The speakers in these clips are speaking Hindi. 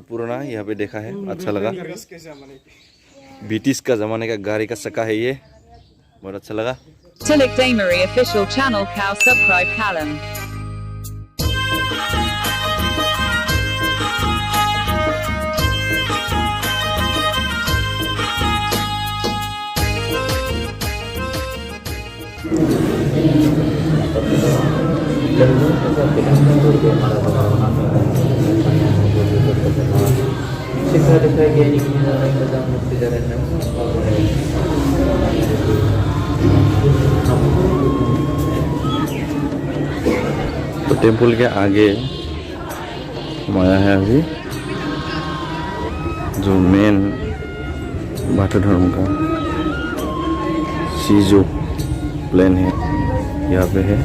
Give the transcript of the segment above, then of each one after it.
पुराना यहाँ पे देखा है, अच्छा लगा। ब्रिटिश का जमाने का गाड़ी का चक्का है ये, बहुत अच्छा लगा। Tilak Damery official channel cow subscribe Callum. तो टेम्पल के आगे हमारा है अभी जो मेन बौद्ध धर्म का शिजो प्लेन है, यहाँ पे है।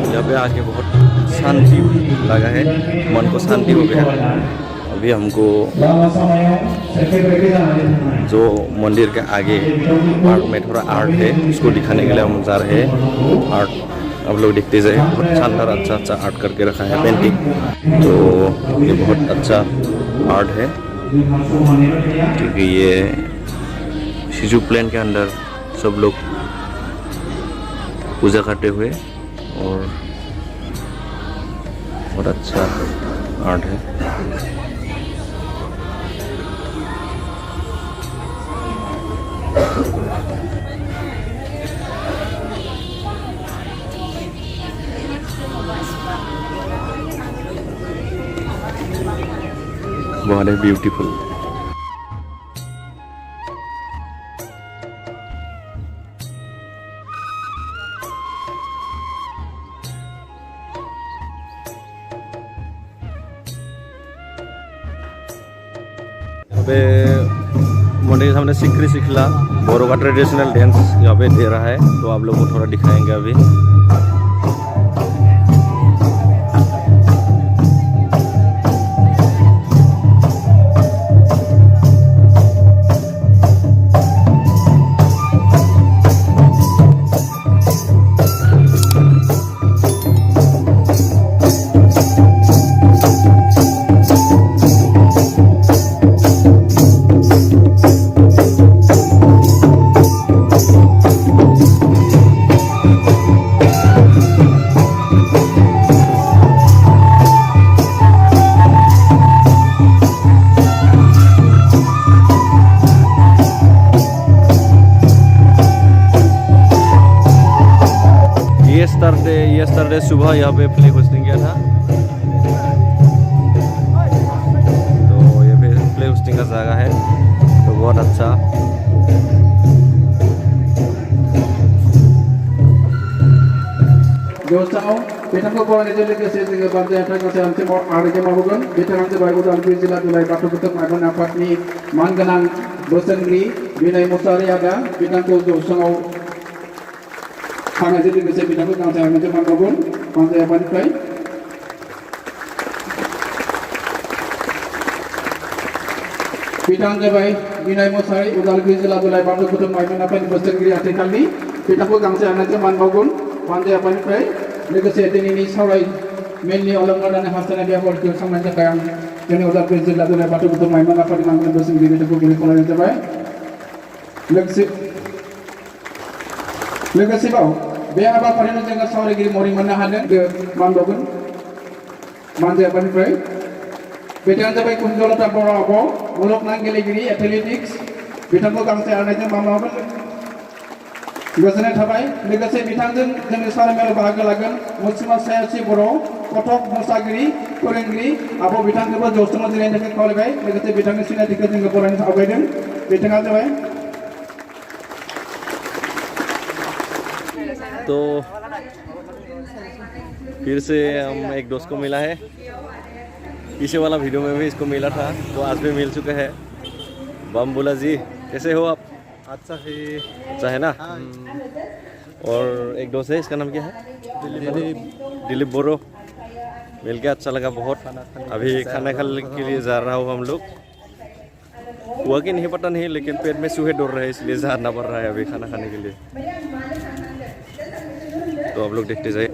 यहाँ पे आके बहुत शांति लगा है, मन को शांति हो गया। अभी हमको जो मंदिर के आगे पार्क में थोड़ा आर्ट है, उसको दिखाने के लिए हम जा रहे हैं। आर्ट आप लोग देखते जाए, बहुत शानदार अच्छा आर्ट करके रखा है, पेंटिंग। तो ये बहुत अच्छा आर्ट है, क्योंकि ये शिजो प्लेन के अंदर सब लोग पूजा करते हुए, और बहुत अच्छा आर्ट है। बहुत है ब्यूटीफुल। मंदिर के सामने सिकरी सिखला बोरो का ट्रेडिशनल डांस यहाँ पे दे रहा है, तो आप लोग को थोड़ा दिखाएंगे अभी। यस्टरडे सुबह यहाँ पे फ्लैग होस्टिंग किया था, तो ये पे फ्लैग होस्टिंग का जगह है, तो बहुत अच्छा। Jauh Betang ko ni jeli ke sesi ke bante ata ko ante mo arge mabugan betang ante bai ko alpi jila tulai batu kutuk agon apat ni manganang bosengri binai musari aga betang ko jo sangau khana jeli ke se betang ko ante ante mabugan ante apa ni kai betang ke bai binai musari udalpi jila tulai batu kutuk agon apat ni bosengri ate kali betang ko ante ante mabugan ante apa ni kai लोगोसे दिनैनि सावराय मेननि अलंगारानि हास्थायनाय बेफोरखौ सामलायनो थाखाय आं जोंनि उदालगुरि जिल्ला दुलाराय बाथौ गुदि माइमा आफादनि नामजों बोसोनगिरि बिथांखौ गिबि खावलायनाय जाबाय। लोगोसेबाव बे हाबाफारियाव जोङो सावरायगिरि महरै मोननो हादों मान बावगोन मानजो आफादनिफ्राय बिथाङा जाबाय कुन्जलता बर' आब' मुलुगनां गेलेगिरि एथलेटिक्स बिथांखौ गांसे आर'नाइजों मान बावगोन। गोजोननाय थाबाय। लोगोसे बिथांजों जोंनि सावरायमेलाव बाहागो लागोन मुसलमान सायासि बर' कटक मोसागिरि फोरोंगिरि आब' बिथांखौबो जौस्राङाव जिरायनो थाखाय खावलायबाय। लोगोसे बिथांनि सिनायथिखौ जोङो बरायनो आवगायदों। बिथाङा जाबाय तो फिर से हम एक दोस्त को मिला है, पीछे वाला वीडियो में भी इसको मिला था, तो आज भी मिल चुके हैं। बमबुला जी कैसे हो आप? अच्छा है ना। और एक दोस्त है, इसका नाम क्या है? दिलीप बोरो। मिल के अच्छा लगा बहुत। अभी खाना खाने के लिए जा रहा हूँ हम लोग। हुआ कि नहीं पता नहीं, लेकिन पेट में चूहे दौड़ रहे हैं, इसलिए जाना पड़ रहा है अभी खाना खाने के लिए। तो आप लोग देखते जाइए।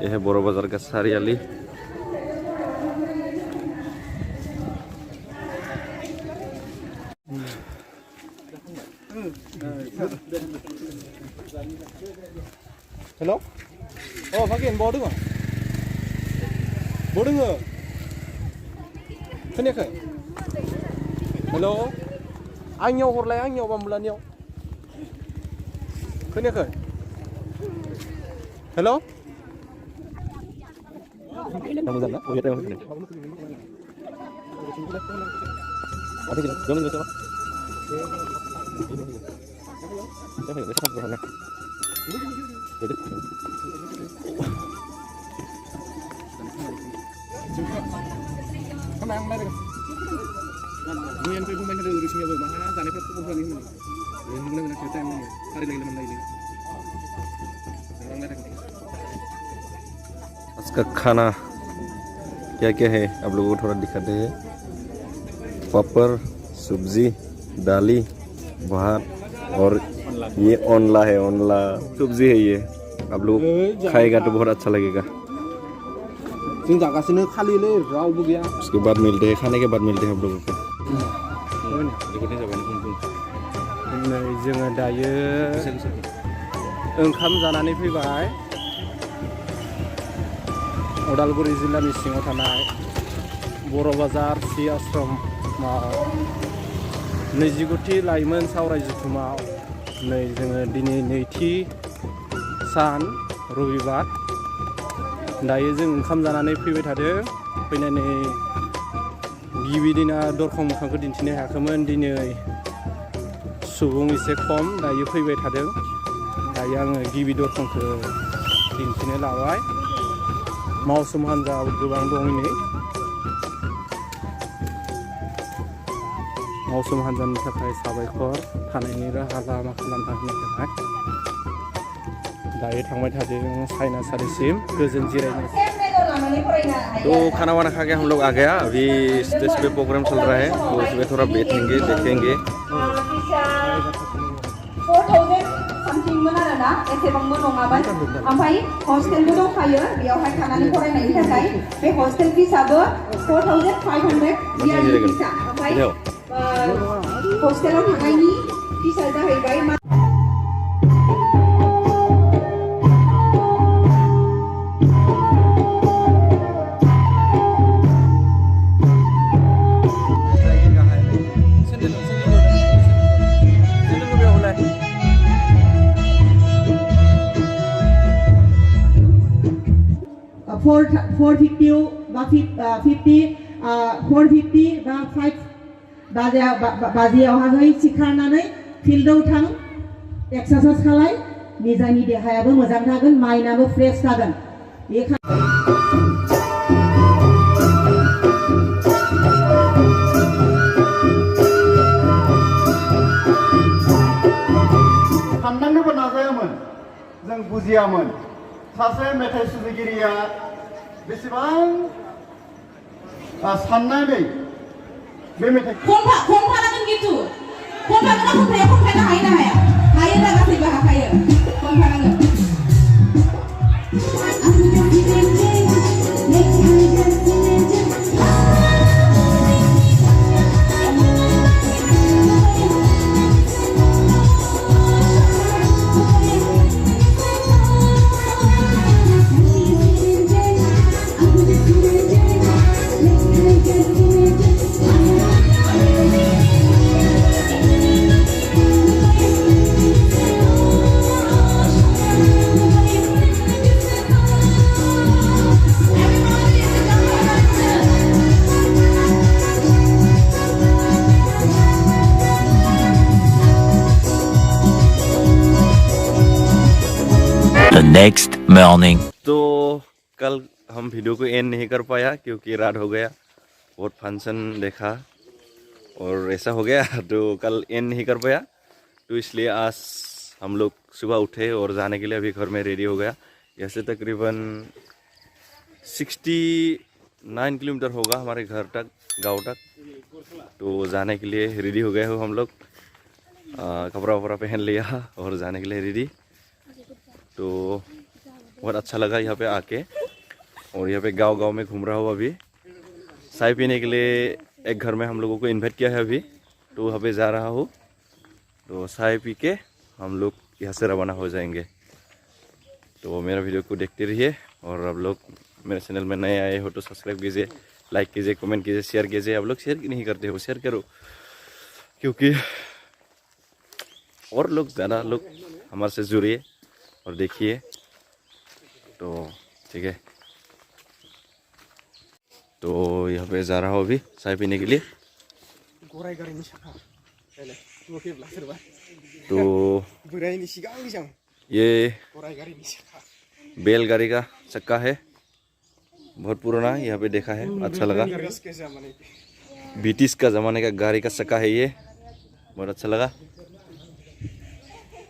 यह है बोरो बाजार का सारियाली। हेलो भागिन बहा दङ खोनायाखै? हेलो आंनियाव हरलाय, आंनियाव बामबुलानियाव खोनायाखै? हेलो आज का खाना क्या क्या है आप लोगों को थोड़ा दिखाते हैं। पापड़, सब्जी, दाली, भात और ये ओनला है, ओनला सब्जी है ये। आप लोग खाएगा तो बहुत अच्छा लगेगा। उसके बाद मिलते हैं, खाने के बाद मिलते हैं आप लोगों को। जोङो दायो ओंखाम जानानै फैबाय। उदालगुरि जिल्लानि सिङाव थानाय बर' बाजार सि आश्रमाव 29थि लाइमोन सावराय जथुमाव नै जोङो दिनै नैथि सान रबिबार। दायो जों ओंखाम जानानै फैबाय थादों। फैनानै गिबि दिना दरखं मोखांखौ दिन्थिनो हायाखैमोन। दिनै सुबुं एसे खम, दायो फैबाय थादों। दायो आङो गिबि दरखंखौ दिन्थिनो लाबाय। मावसोम हान्जा गोबां दं नै। मावसोम हान्जानि थाखाय साबायखर, थानायनि राहा लामा खालामना होनो थाखाय। दायो थांबाय थादों साइनासारिसिम गोजोन जिरायनो। तो खाना वाना खा के हम लोग आ गया। अभी स्टेज पे प्रोग्राम चल रहा है, तो उसमें थोड़ा बैठेंगे, देखेंगे। 4,000 सामथिंमोन आरोना, एसेबांबो नङामोन। ओमफ्राय हस्टेलबो दंखायो बेयावहाय थानानै फरायनायनि थाखाय। बे हस्टेल फिसाबो 4,500 इयारनि फिसा। ओमफ्राय हस्टेलाव थानायनि फिसा जाहैबाय $450 বা 450 বা 5 बाजियावहाय सिखारनानै फिल्डआव थां, एक्सारसाइज खालाय, निजानि देहायाबो मोजां थागोन, माइन्डआबो फ्रेश थागोन। सानदांनोबो नाजायामोन, जों बुजियामोन सासे मेथाइ सुजुगिरिया बेसेबां साननानै बे मेथाइ खनफानांगोन खिन्थु खनफागोन ना खनफाया खनफानो हायो ना हाया? हायो ना गासैबो हाखायो खनफानांगोन। next morning. तो कल हम वीडियो को एंड नहीं कर पाया क्योंकि रात हो गया, बहुत फंक्शन देखा और ऐसा हो गया तो कल एंड नहीं कर पाया। तो इसलिए आज हम लोग सुबह उठे और जाने के लिए अभी घर में रेडी हो गया। यहाँ से तकरीबन 69 किलोमीटर होगा हमारे घर तक, गांव तक। तो जाने के लिए रेडी हो गए हो हम लोग, कपड़ा वपड़ा पहन लिया और जाने के लिए रेडी। तो बहुत अच्छा लगा यहाँ पे आके, और यहाँ पे गांव में घूम रहा हूँ। अभी चाय पीने के लिए एक घर में हम लोगों को इनवाइट किया है अभी, तो वहाँ पे जा रहा हूँ। तो चाय पी के हम लोग यहाँ से रवाना हो जाएंगे। तो मेरा वीडियो को देखते रहिए, और आप लोग मेरे चैनल में नए आए हो तो सब्सक्राइब कीजिए, लाइक कीजिए, कमेंट कीजिए, शेयर कीजिए। आप लोग शेयर नहीं करते हो, शेयर करो, क्योंकि और लोग ज़्यादा लोग हमारे से जुड़िए और देखिए। तो ठीक है, तो यहाँ पे जा रहा हूँ अभी चाय पीने के लिए। तो ये बैलगाड़ी का चक्का है, बहुत पुराना, यहाँ पे देखा है, अच्छा लगा। ब्रिटिश का ज़माने का गाड़ी का चक्का है ये, बहुत अच्छा लगा।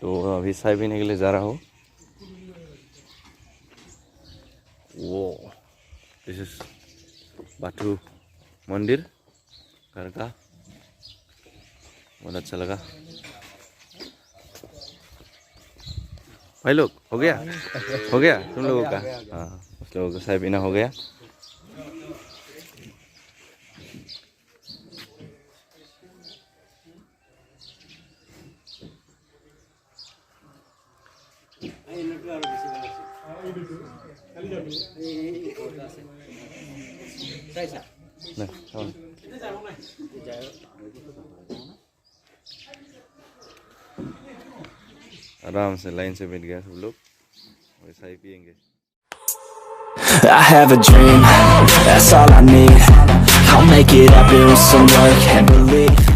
तो अभी चाय पीने के लिए जा रहा हूँ। वो दिस इज बाथू मंदिर घर का, बहुत अच्छा लगा। भाई लोग हो गया तुम लोगों का? हाँ, उस लोगों का चाय पीना हो गया। आराम से लाइन से बैठ गया सब लोग, वैसा ही पियेंगे। I have a dream, that's all I need. I'll make it happen with some work and belief.